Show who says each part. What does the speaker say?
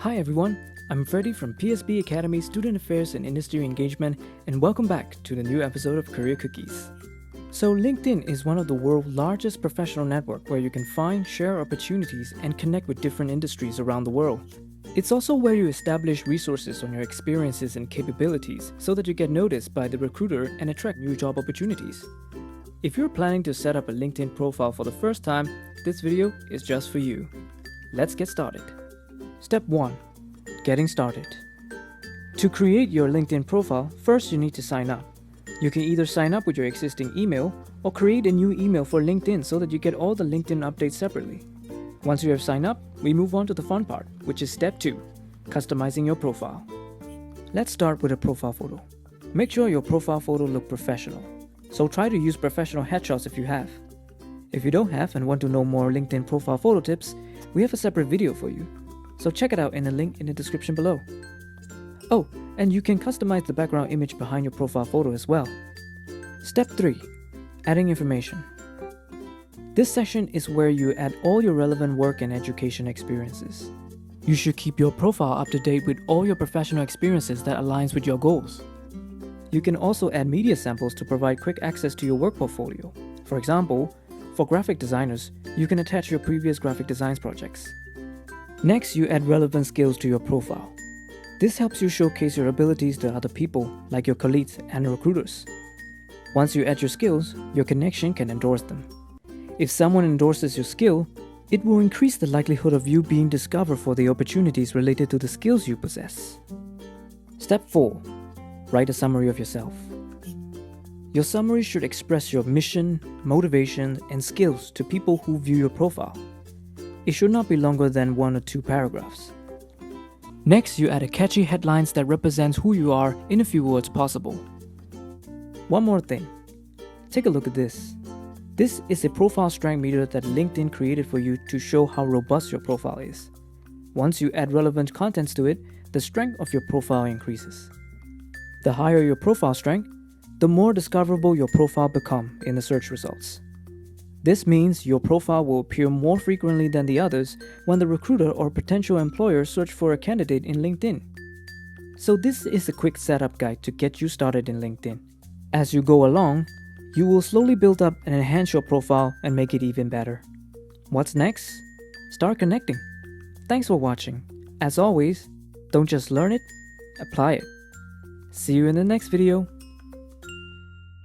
Speaker 1: Hi everyone, I'm Freddie from PSB Academy Student Affairs and Industry Engagement, and welcome back to the new episode of Career Cookies. So LinkedIn is one of the world's largest professional networks where you can find, share opportunities, and connect with different industries around the world. It's also where you establish resources on your experiences and capabilities so that you get noticed by the recruiter and attract new job opportunities. If you're planning to set up a LinkedIn profile for the first time, this video is just for you. Let's get started. Step 1. Getting started. To create your LinkedIn profile, first you need to sign up. You can either sign up with your existing email or create a new email for LinkedIn so that you get all the LinkedIn updates separately. Once you have signed up, we move on to the fun part, which is step 2, customizing your profile. Let's start with a profile photo. Make sure your profile photo looks professional. So try to use professional headshots if you have. If you don't have and want to know more LinkedIn profile photo tips, we have a separate video for you. So check it out in the link in the description below. Oh, and you can customize the background image behind your profile photo as well. Step 3. Adding information. This section is where you add all your relevant work and education experiences. You should keep your profile up to date with all your professional experiences that aligns with your goals. You can also add media samples to provide quick access to your work portfolio. For example, for graphic designers, you can attach your previous graphic designs projects. Next, you add relevant skills to your profile. This helps you showcase your abilities to other people, like your colleagues and recruiters. Once you add your skills, your connection can endorse them. If someone endorses your skill, it will increase the likelihood of you being discovered for the opportunities related to the skills you possess. Step 4. Write a summary of yourself. Your summary should express your mission, motivation, and skills to people who view your profile. It should not be longer than 1 or 2 paragraphs. Next, you add a catchy headlines that represents who you are in a few words possible. One more thing. Take a look at this. This is a profile strength meter that LinkedIn created for you to show how robust your profile is. Once you add relevant contents to it, the strength of your profile increases. The higher your profile strength, the more discoverable your profile becomes in the search results. This means your profile will appear more frequently than the others when the recruiter or potential employer search for a candidate in LinkedIn. So this is a quick setup guide to get you started in LinkedIn. As you go along, you will slowly build up and enhance your profile and make it even better. What's next? Start connecting. Thanks for watching. As always, don't just learn it, apply it. See you in the next video.